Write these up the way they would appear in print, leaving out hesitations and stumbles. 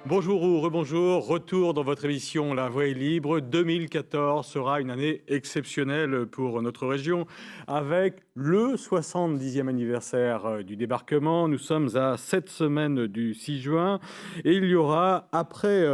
Bonjour ou rebonjour, retour dans votre émission La Voix est libre. 2014 sera une année exceptionnelle pour notre région avec le 70e anniversaire du débarquement. Nous sommes à 7 semaines du 6 juin et il y aura, après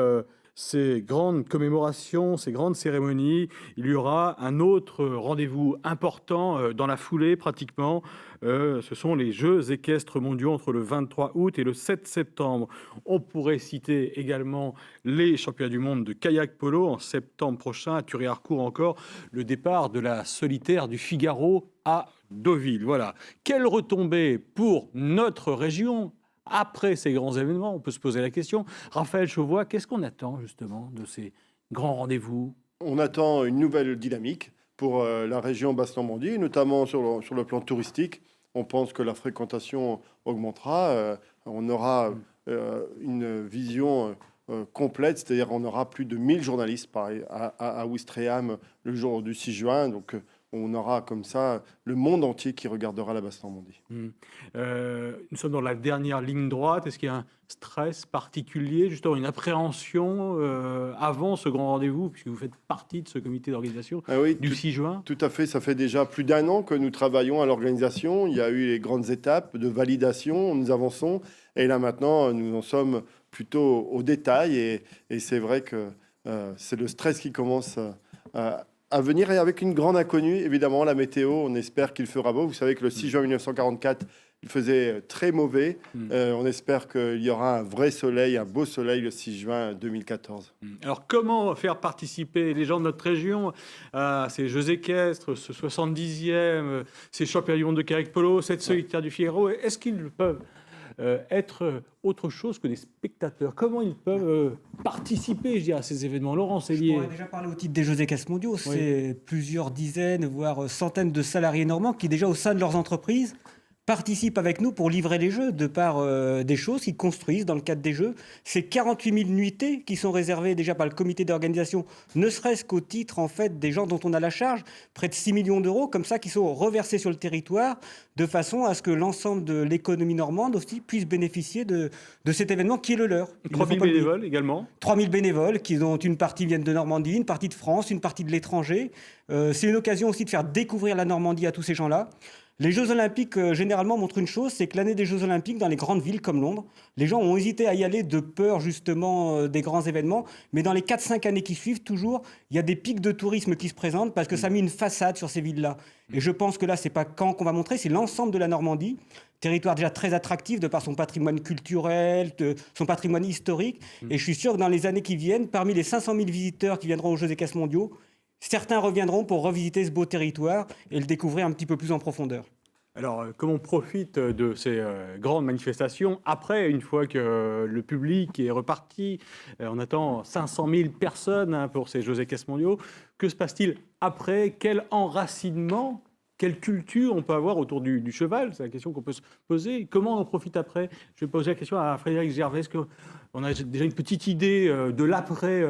ces grandes commémorations, ces grandes cérémonies, il y aura un autre rendez-vous important dans la foulée pratiquement. Ce sont les Jeux équestres mondiaux entre le 23 août et le 7 septembre. On pourrait citer également les championnats du monde de kayak polo en septembre prochain, à Thury-Harcourt encore, le départ de la solitaire du Figaro à Deauville. Voilà. Quelle retombée pour notre région après ces grands événements? On peut se poser la question. Raphaël Chauvoy, qu'est-ce qu'on attend justement de ces grands rendez-vous? On attend une nouvelle dynamique pour la région Basse-Normandie, notamment sur le plan touristique. On pense que la fréquentation augmentera. On aura une vision complète, c'est-à-dire on aura plus de 1000 journalistes à Ouistreham le jour du 6 juin. Donc on aura comme ça le monde entier qui regardera la Basse-Normandie. Nous sommes dans la dernière ligne droite. Est-ce qu'il y a un stress particulier, justement une appréhension avant ce grand rendez-vous, puisque vous faites partie de ce comité d'organisation du 6 juin? Tout à fait, ça fait déjà plus d'un an que nous travaillons à l'organisation. Il y a eu les grandes étapes de validation, nous avançons, et là maintenant nous en sommes plutôt au détail, et c'est vrai que c'est le stress qui commence à venir, et avec une grande inconnue, évidemment, la météo. On espère qu'il fera beau. Vous savez que le 6 juin 1944, il faisait très mauvais. On espère qu'il y aura un vrai soleil, un beau soleil le 6 juin 2014. Alors, comment faire participer les gens de notre région à ces Jeux équestres, ce 70e, ces championnats du monde de kayak polo, cette solitaire du Figaro? Est-ce qu'ils peuvent être autre chose que des spectateurs? Comment ils peuvent participer, je dirais, à ces événements? Laurent Sellier. Je pourrais déjà parler au titre des Jeux équestres mondiaux. C'est plusieurs dizaines, voire centaines de salariés normands qui, déjà au sein de leurs entreprises, participent avec nous pour livrer les Jeux, de par des choses qu'ils construisent dans le cadre des Jeux. C'est 48 000 nuitées qui sont réservées déjà par le comité d'organisation, ne serait-ce qu'au titre en fait, des gens dont on a la charge, près de 6 millions d'euros, comme ça, qui sont reversés sur le territoire, de façon à ce que l'ensemble de l'économie normande aussi puisse bénéficier de cet événement qui est le leur. 3 000 bénévoles également. 3 000 bénévoles, dont une partie viennent de Normandie, une partie de France, une partie de l'étranger. C'est une occasion aussi de faire découvrir la Normandie à tous ces gens-là. Les Jeux Olympiques, généralement, montrent une chose, c'est que l'année des Jeux Olympiques, dans les grandes villes comme Londres, les gens ont hésité à y aller de peur, justement, des grands événements. Mais dans les 4-5 années qui suivent, toujours, il y a des pics de tourisme qui se présentent parce que ça a mis une façade sur ces villes-là. Et je pense que là, c'est pas Caen qu'on va montrer, c'est l'ensemble de la Normandie. Territoire déjà très attractif de par son patrimoine culturel, son patrimoine historique. Et je suis sûr que dans les années qui viennent, parmi les 500 000 visiteurs qui viendront aux Jeux équestres mondiaux, certains reviendront pour revisiter ce beau territoire et le découvrir un petit peu plus en profondeur. Alors, comment on profite de ces grandes manifestations après, une fois que le public est reparti? On attend 500 000 personnes pour ces Jeux équestres mondiaux. Que se passe-t-il après? Quel enracinement, quelle culture on peut avoir autour du cheval? C'est la question qu'on peut se poser. Comment on en profite après? Je vais poser la question à Frédéric Gervais. Est-ce qu'on a déjà une petite idée de l'après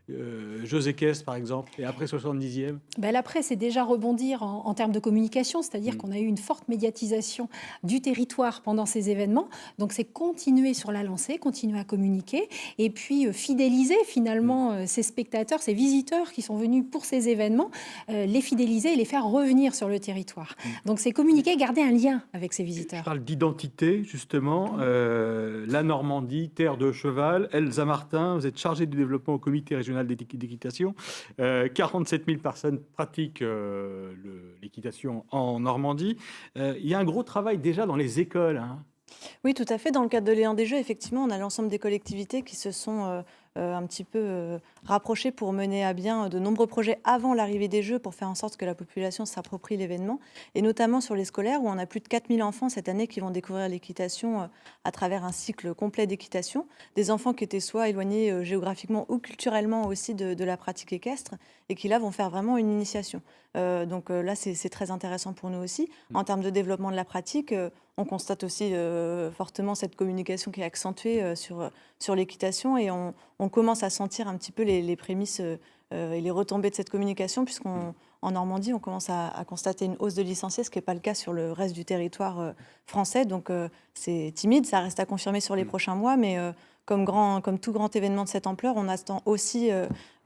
Jeux équestres, par exemple, et après 70e? L'après, c'est déjà rebondir en termes de communication, c'est-à-dire qu'on a eu une forte médiatisation du territoire pendant ces événements. Donc, c'est continuer sur la lancée, continuer à communiquer, et puis fidéliser finalement ces spectateurs, ces visiteurs qui sont venus pour ces événements, les fidéliser et les faire revenir sur le territoire. Donc, c'est communiquer, garder un lien avec ces visiteurs. Je parle d'identité, justement. La Normandie, terre de cheval. Elsa Martin, vous êtes chargée du développement au comité régional d'équitation. 47 000 personnes pratiquent l'équitation en Normandie. Il y a un gros travail déjà dans les écoles. Oui, tout à fait. Dans le cadre de l'élan des Jeux, effectivement, on a l'ensemble des collectivités qui se sont un petit peu rapprochées pour mener à bien de nombreux projets avant l'arrivée des Jeux, pour faire en sorte que la population s'approprie l'événement, et notamment sur les scolaires, où on a plus de 4 000 enfants cette année qui vont découvrir l'équitation à travers un cycle complet d'équitation. Des enfants qui étaient soit éloignés géographiquement ou culturellement aussi de la pratique équestre, et qui là vont faire vraiment une initiation. Donc là, c'est très intéressant pour nous aussi. En termes de développement de la pratique, on constate aussi fortement cette communication qui est accentuée sur l'équitation, et on commence à sentir un petit peu les prémices et les retombées de cette communication, puisqu'en Normandie, on commence à constater une hausse de licenciés, ce qui n'est pas le cas sur le reste du territoire français. Donc c'est timide, ça reste à confirmer sur les prochains mois, mais comme tout grand événement de cette ampleur, on attend aussi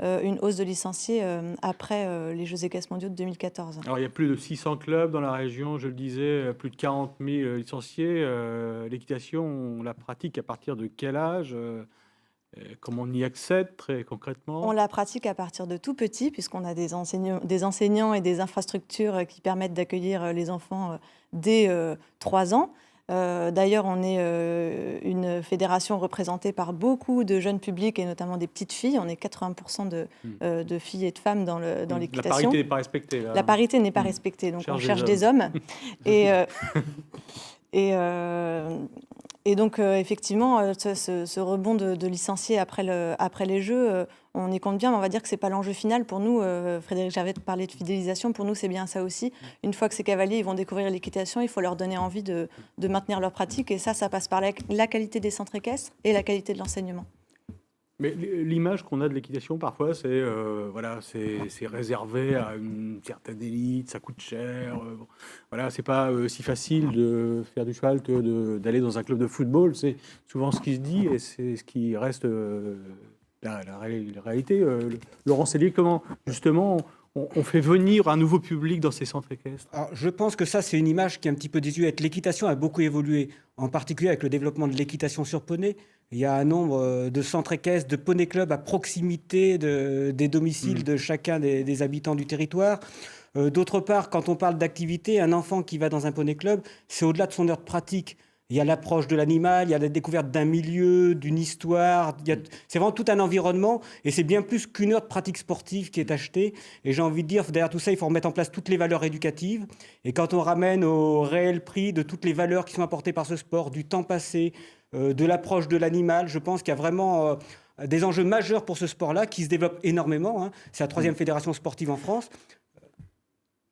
une hausse de licenciés après les Jeux équestres mondiaux de 2014. Alors, il y a plus de 600 clubs dans la région, je le disais, plus de 40 000 licenciés. L'équitation, on la pratique à partir de quel âge? Comment on y accède très concrètement? On la pratique à partir de tout petit, puisqu'on a des enseignants et des infrastructures qui permettent d'accueillir les enfants dès 3 ans. D'ailleurs, on est une fédération représentée par beaucoup de jeunes publics et notamment des petites filles. On est 80% de filles et de femmes dans l'équitation. La parité n'est pas respectée. Là. La parité n'est pas respectée, donc on cherche des hommes. Et donc, effectivement, ce rebond de licenciés après les Jeux, on y compte bien, mais on va dire que ce n'est pas l'enjeu final. Pour nous, Frédéric Gervais parlait de fidélisation, pour nous, c'est bien ça aussi. Une fois que ces cavaliers ils vont découvrir l'équitation, il faut leur donner envie de maintenir leur pratique. Et ça passe par la qualité des centres équestres et la qualité de l'enseignement. Mais l'image qu'on a de l'équitation, parfois, c'est voilà, c'est réservé à une certaine élite, ça coûte cher. Bon. Voilà, c'est pas si facile de faire du cheval que d'aller dans un club de football. C'est souvent ce qui se dit et c'est ce qui reste la réalité. Laurent Sellier, comment justement on fait venir un nouveau public dans ces centres équestres? Alors, je pense que ça, c'est une image qui est un petit peu désuète. L'équitation a beaucoup évolué, en particulier avec le développement de l'équitation sur poney. Il y a un nombre de centres équestres, de poney clubs à proximité des domiciles de chacun des habitants du territoire. D'autre part, quand on parle d'activité, un enfant qui va dans un poney club, c'est au-delà de son heure de pratique. Il y a l'approche de l'animal, il y a la découverte d'un milieu, d'une histoire. C'est vraiment tout un environnement et c'est bien plus qu'une heure de pratique sportive qui est achetée. Et j'ai envie de dire, derrière tout ça, il faut remettre en place toutes les valeurs éducatives. Et quand on ramène au réel prix de toutes les valeurs qui sont apportées par ce sport, du temps passé, de l'approche de l'animal, je pense qu'il y a vraiment des enjeux majeurs pour ce sport-là qui se développe énormément. Hein. C'est la 3e fédération sportive en France.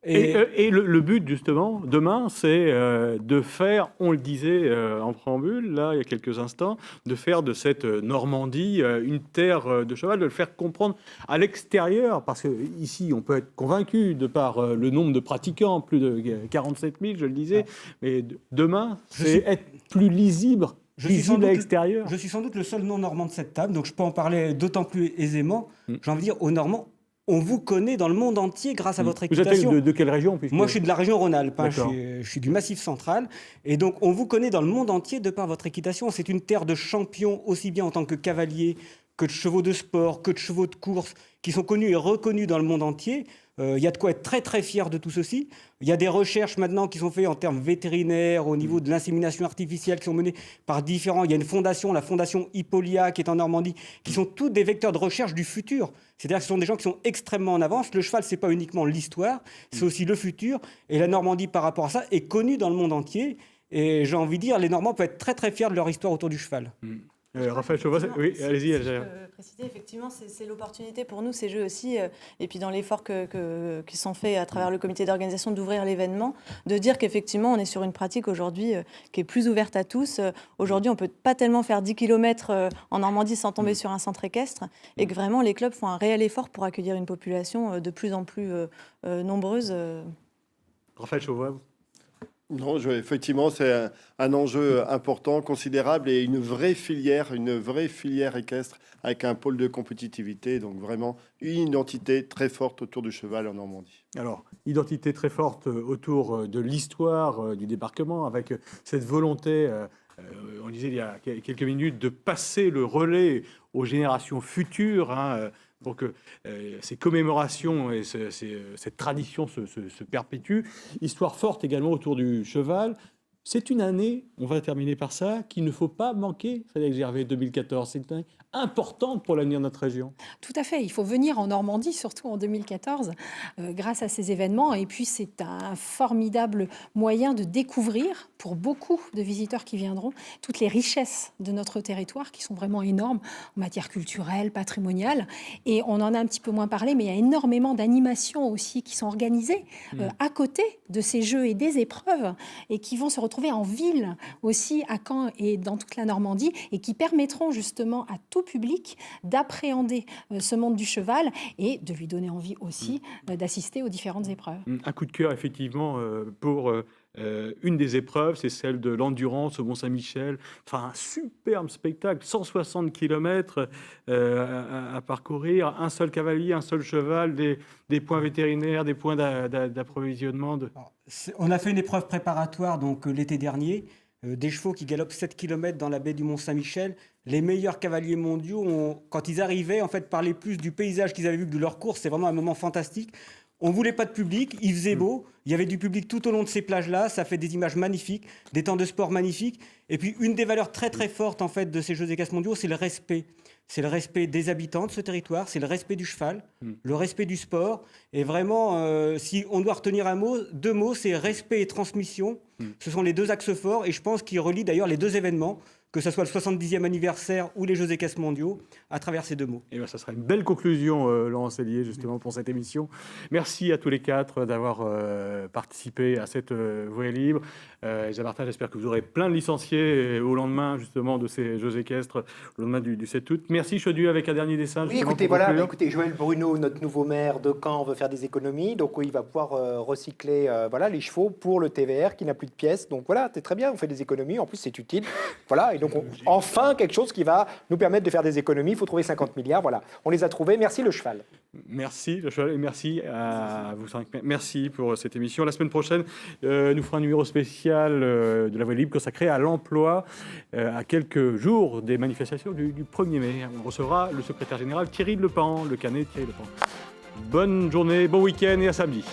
Et le but, justement, demain, c'est de faire, on le disait en préambule, là, il y a quelques instants, de faire de cette Normandie une terre de cheval, de le faire comprendre à l'extérieur, parce qu'ici, on peut être convaincu de par le nombre de pratiquants, plus de 47 000, je le disais, mais demain, c'est être plus lisible. Visible à l'extérieur. Je suis sans doute le seul non-normand de cette table, donc je peux en parler d'autant plus aisément. J'ai envie de dire, aux Normands, on vous connaît dans le monde entier grâce à votre équitation. Vous êtes de quelle région? Moi, je suis de la région Rhône-Alpes, hein, je suis du Massif central. Et donc, on vous connaît dans le monde entier de par votre équitation. C'est une terre de champions, aussi bien en tant que cavaliers, que de chevaux de sport, que de chevaux de course, qui sont connus et reconnus dans le monde entier. Il y a de quoi être très très fier de tout ceci. Il y a des recherches maintenant qui sont faites en termes vétérinaires, au niveau de l'insémination artificielle, qui sont menées par différents... Il y a une fondation, la fondation Hippolia, qui est en Normandie, qui sont tous des vecteurs de recherche du futur. C'est-à-dire que ce sont des gens qui sont extrêmement en avance. Le cheval, c'est pas uniquement l'histoire, c'est aussi le futur. Et la Normandie, par rapport à ça, est connue dans le monde entier. Et j'ai envie de dire, les Normands peuvent être très très fiers de leur histoire autour du cheval. Raphaël Chauveau, oui, allez-y. Je peux préciser, effectivement, c'est l'opportunité pour nous, ces Jeux aussi, et puis dans l'effort qui sont faits à travers le comité d'organisation d'ouvrir l'événement, de dire qu'effectivement, on est sur une pratique aujourd'hui qui est plus ouverte à tous. Aujourd'hui, on ne peut pas tellement faire 10 km en Normandie sans tomber sur un centre équestre, et que vraiment, les clubs font un réel effort pour accueillir une population de plus en plus nombreuse. Raphaël Chauveau. Non, effectivement, c'est un enjeu important, considérable et une vraie filière équestre avec un pôle de compétitivité. Donc vraiment une identité très forte autour du cheval en Normandie. Alors, identité très forte autour de l'histoire du débarquement, avec cette volonté, on disait il y a quelques minutes, de passer le relais aux générations futures, hein, pour que ces commémorations et cette tradition se perpétuent. Histoire forte également autour du cheval. C'est une année, on va terminer par ça, qu'il ne faut pas manquer, Frédéric Gervais, 2014. C'est une année importante pour l'avenir de notre région. Tout à fait. Il faut venir en Normandie, surtout en 2014, grâce à ces événements. Et puis, c'est un formidable moyen de découvrir, pour beaucoup de visiteurs qui viendront, toutes les richesses de notre territoire, qui sont vraiment énormes en matière culturelle, patrimoniale. Et on en a un petit peu moins parlé, mais il y a énormément d'animations aussi qui sont organisées à côté de ces jeux et des épreuves, et qui vont se retrouver en ville aussi, à Caen et dans toute la Normandie, et qui permettront justement à tout public d'appréhender ce monde du cheval et de lui donner envie aussi d'assister aux différentes épreuves. Un coup de cœur, effectivement, pour Une des épreuves, c'est celle de l'endurance au Mont-Saint-Michel. Enfin, un superbe spectacle, 160 km à parcourir, un seul cavalier, un seul cheval, des points vétérinaires, des points d'approvisionnement. On a fait une épreuve préparatoire donc l'été dernier, des chevaux qui galopent 7 km dans la baie du Mont-Saint-Michel. Les meilleurs cavaliers mondiaux, quand ils arrivaient, en fait, parlaient plus du paysage qu'ils avaient vu que de leur course. C'est vraiment un moment fantastique. On ne voulait pas de public, il faisait beau, il y avait du public tout au long de ces plages-là, ça fait des images magnifiques, des temps de sport magnifiques. Et puis une des valeurs très très fortes en fait de ces Jeux équestres mondiaux, c'est le respect. C'est le respect des habitants de ce territoire, c'est le respect du cheval, le respect du sport. Et vraiment, si on doit retenir deux mots, c'est respect et transmission. Ce sont les deux axes forts et je pense qu'ils relient d'ailleurs les deux événements, que ce soit le 70e anniversaire ou les Jeux équestres mondiaux, à travers ces deux mots. Et bien, ça sera une belle conclusion, Laurent Sellier, justement, pour cette émission. Merci à tous les quatre d'avoir participé à cette voie libre. Jean Martin, j'espère que vous aurez plein de licenciés au lendemain, justement, de ces Jeux équestres, le lendemain du 7 août. Merci, Chaudieu, avec un dernier dessin. Oui, écoutez, Joël Bruno, notre nouveau maire de Caen, veut faire des économies. Donc, il va pouvoir recycler les chevaux pour le TVR qui n'a plus de pièces. Donc, voilà, c'est très bien, on fait des économies. En plus, c'est utile. Voilà. Et donc, enfin, quelque chose qui va nous permettre de faire des économies. Il faut trouver 50 milliards. Voilà, on les a trouvés. Merci le cheval. Merci le cheval et merci à vous cinq. Merci pour cette émission. La semaine prochaine, nous ferons un numéro spécial de la Voie libre consacré à l'emploi à quelques jours des manifestations du 1er mai. On recevra le secrétaire général Thierry Lepan, le canet Thierry Lepan. Bonne journée, bon week-end et à samedi.